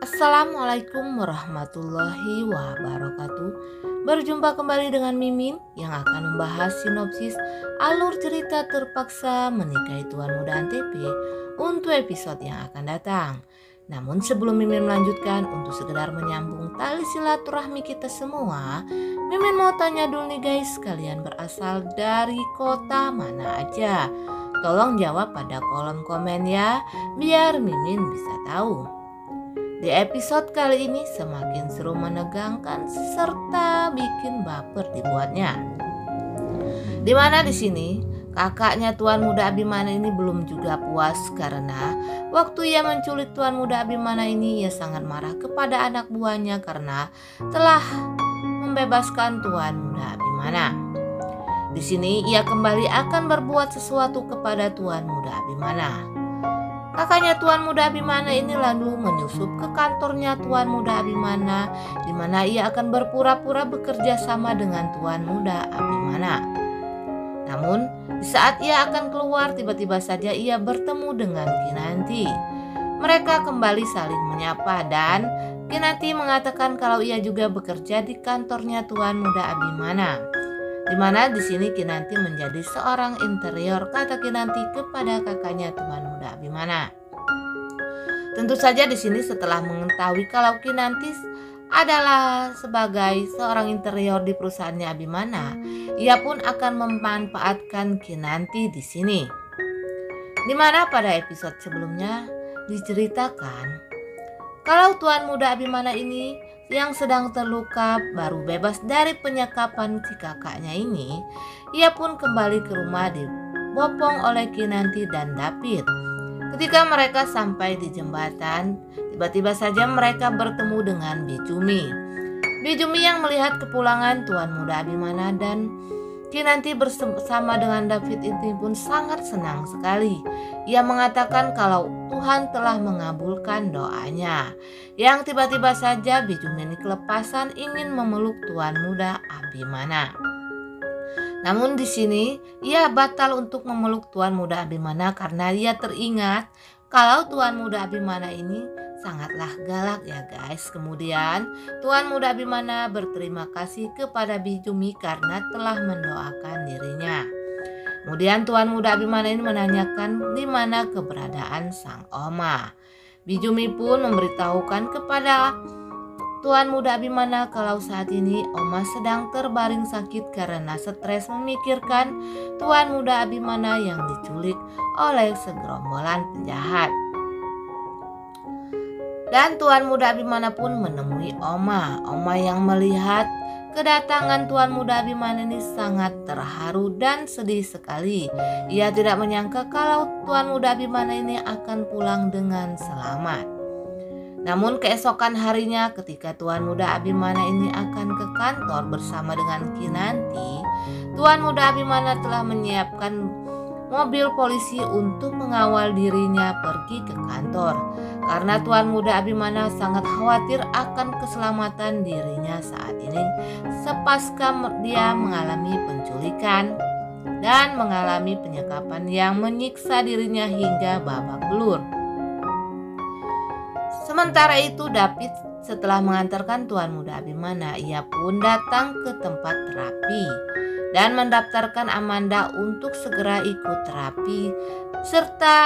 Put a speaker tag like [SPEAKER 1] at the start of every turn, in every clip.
[SPEAKER 1] Assalamualaikum warahmatullahi wabarakatuh. Berjumpa kembali dengan Mimin yang akan membahas sinopsis alur cerita Terpaksa Menikahi Tuan Muda Antp untuk episode yang akan datang. Namun sebelum Mimin melanjutkan, untuk sekedar menyambung tali silaturahmi kita semua, Mimin mau tanya dulu nih guys, kalian berasal dari kota mana aja? Tolong jawab pada kolom komen ya, biar Mimin bisa tahu. Di episode kali ini semakin seru, menegangkan serta bikin baper dibuatnya. Dimana di sini kakaknya Tuan Muda Abimana ini belum juga puas karena waktu ia menculik Tuan Muda Abimana ini ia sangat marah kepada anak buahnya karena telah membebaskan Tuan Muda Abimana. Di sini ia kembali akan berbuat sesuatu kepada Tuan Muda Abimana. Kakaknya Tuan Muda Abimana ini lalu menyusup ke kantornya Tuan Muda Abimana, di mana ia akan berpura-pura bekerja sama dengan Tuan Muda Abimana. Namun di saat ia akan keluar, tiba-tiba saja ia bertemu dengan Kinanti. Mereka kembali saling menyapa dan Kinanti mengatakan kalau ia juga bekerja di kantornya Tuan Muda Abimana. Di mana di sini Kinanti menjadi seorang interior, kata Kinanti kepada kakaknya Tuan Muda Abimana. Tentu saja di sini setelah mengetahui kalau Kinanti adalah sebagai seorang interior di perusahaannya Abimana, ia pun akan memanfaatkan Kinanti di sini. Di mana pada episode sebelumnya diceritakan kalau Tuan Muda Abimana ini yang sedang terluka baru bebas dari penyekapan si kakaknya ini, ia pun kembali ke rumah dibopong oleh Kinanti dan David. Ketika mereka sampai di jembatan, tiba-tiba saja mereka bertemu dengan Bijumi. Bijumi yang melihat kepulangan Tuan Muda Abimana dan Kinanti bersama dengan David ini pun sangat senang sekali. Ia mengatakan kalau Tuhan telah mengabulkan doanya. Yang tiba-tiba saja Bijumi ini kelepasan ingin memeluk Tuan Muda Abimana. Namun di sini ia batal untuk memeluk Tuan Muda Abimana karena ia teringat kalau Tuan Muda Abimana ini sangatlah galak ya guys. Kemudian Tuan Muda Abimana berterima kasih kepada Bijumi karena telah mendoakan dirinya. Kemudian Tuan Muda Abimana ini menanyakan di mana keberadaan sang oma. Bijumi pun memberitahukan kepada Tuan Muda Abimana kalau saat ini oma sedang terbaring sakit karena stres memikirkan Tuan Muda Abimana yang diculik oleh segerombolan penjahat. Dan Tuan Muda Abimana pun menemui oma yang melihat kedatangan Tuan Muda Abimana ini sangat terharu dan sedih sekali. Ia tidak menyangka kalau Tuan Muda Abimana ini akan pulang dengan selamat. Namun keesokan harinya ketika Tuan Muda Abimana ini akan ke kantor bersama dengan Kinanti, Tuan Muda Abimana telah menyiapkan mobil polisi untuk mengawal dirinya pergi ke kantor. Karena Tuan Muda Abimana sangat khawatir akan keselamatan dirinya saat ini sepasca dia mengalami penculikan dan mengalami penyekapan yang menyiksa dirinya hingga babak belur. Sementara itu David setelah mengantarkan Tuan Muda Abimana, ia pun datang ke tempat terapi dan mendaftarkan Amanda untuk segera ikut terapi. Serta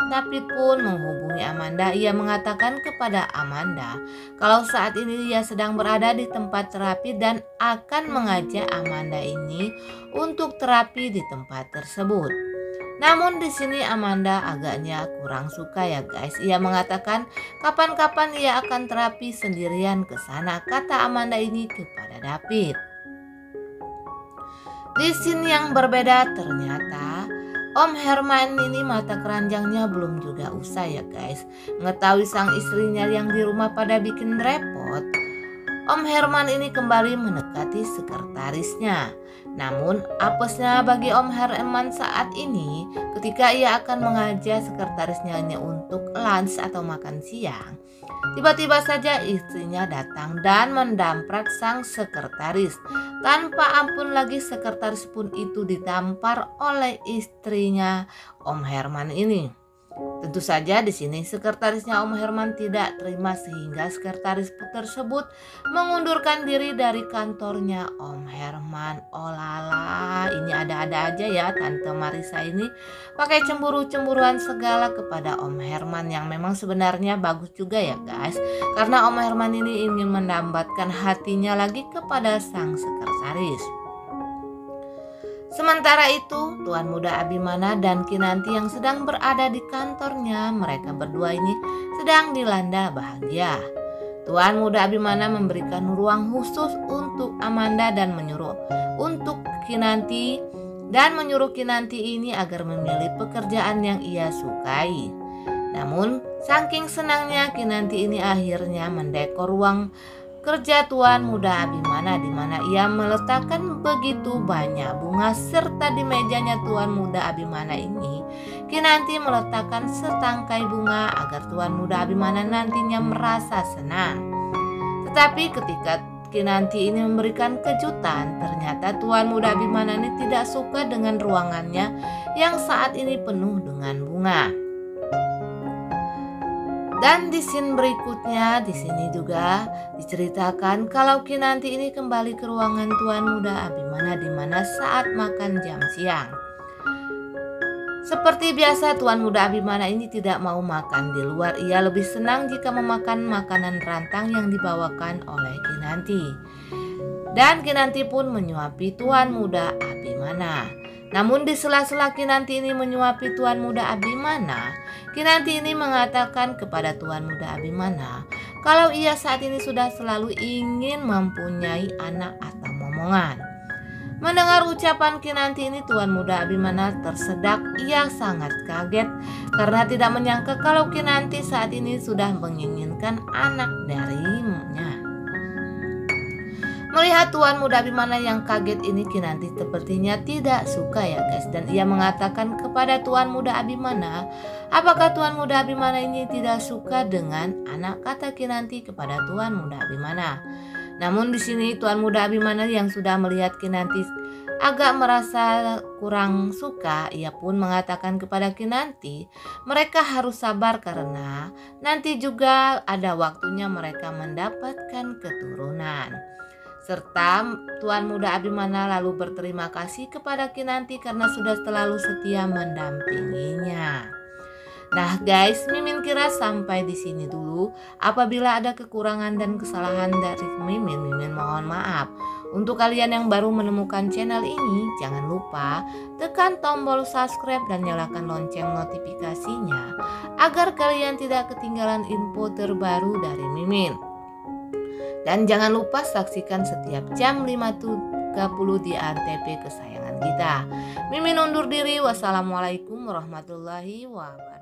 [SPEAKER 1] David pun menghubungi Amanda. Ia mengatakan kepada Amanda kalau saat ini ia sedang berada di tempat terapi dan akan mengajak Amanda ini untuk terapi di tempat tersebut. Namun di sini Amanda agaknya kurang suka ya guys. Ia mengatakan kapan-kapan ia akan terapi sendirian ke sana, kata Amanda ini kepada David. Di sini yang berbeda ternyata Om Herman ini mata keranjangnya belum juga usai ya guys. Mengetahui sang istrinya yang di rumah pada bikin repot, Om Herman ini kembali mendekati sekretarisnya. Namun apesnya bagi Om Herman saat ini ketika ia akan mengajak sekretarisnya ini untuk lunch atau makan siang, tiba-tiba saja istrinya datang dan mendamprat sang sekretaris. Tanpa ampun lagi sekretaris pun itu ditampar oleh istrinya Om Herman ini. Tentu saja di sini sekretarisnya Om Herman tidak terima sehingga sekretaris tersebut mengundurkan diri dari kantornya Om Herman. Oh lala, ini ada-ada aja ya Tante Marisa ini pakai cemburu-cemburuan segala kepada Om Herman yang memang sebenarnya bagus juga ya guys. Karena Om Herman ini ingin mendambatkan hatinya lagi kepada sang sekretaris. Sementara itu, Tuan Muda Abimana dan Kinanti yang sedang berada di kantornya, mereka berdua ini sedang dilanda bahagia. Tuan Muda Abimana memberikan ruang khusus untuk Amanda dan menyuruh Kinanti ini agar memilih pekerjaan yang ia sukai. Namun, saking senangnya Kinanti ini akhirnya mendekor ruang kerja Tuan Muda Abimana di mana ia meletakkan begitu banyak bunga serta di mejanya Tuan Muda Abimana ini Kinanti meletakkan setangkai bunga agar Tuan Muda Abimana nantinya merasa senang. Tetapi ketika Kinanti ini memberikan kejutan, ternyata Tuan Muda Abimana ini tidak suka dengan ruangannya yang saat ini penuh dengan bunga. Dan di scene berikutnya di sini juga diceritakan kalau Kinanti ini kembali ke ruangan Tuan Muda Abimana di mana saat makan jam siang. Seperti biasa Tuan Muda Abimana ini tidak mau makan di luar. Ia lebih senang jika memakan makanan rantang yang dibawakan oleh Kinanti. Dan Kinanti pun menyuapi Tuan Muda Abimana. Namun di sela-sela Kinanti ini menyuapi Tuan Muda Abimana, Kinanti ini mengatakan kepada Tuan Muda Abimana kalau ia saat ini sudah selalu ingin mempunyai anak atau momongan. Mendengar ucapan Kinanti ini, Tuan Muda Abimana tersedak. Ia sangat kaget karena tidak menyangka kalau Kinanti saat ini sudah menginginkan anak darinya. Melihat Tuan Muda Abimana yang kaget ini, Kinanti sepertinya tidak suka ya guys. Dan ia mengatakan kepada Tuan Muda Abimana, apakah Tuan Muda Abimana ini tidak suka dengan anak, kata Kinanti kepada Tuan Muda Abimana. Namun di sini Tuan Muda Abimana yang sudah melihat Kinanti agak merasa kurang suka, ia pun mengatakan kepada Kinanti, mereka harus sabar karena nanti juga ada waktunya mereka mendapatkan keturunan. Serta Tuan Muda Abimana lalu berterima kasih kepada Kinanti karena sudah selalu setia mendampinginya. Nah guys, Mimin kira sampai di sini dulu. Apabila ada kekurangan dan kesalahan dari Mimin mohon maaf. Untuk kalian yang baru menemukan channel ini, jangan lupa tekan tombol subscribe dan nyalakan lonceng notifikasinya agar kalian tidak ketinggalan info terbaru dari Mimin. Dan jangan lupa saksikan setiap jam 5.30 di Antv kesayangan kita. Mimin undur diri. Wassalamualaikum warahmatullahi wabarakatuh.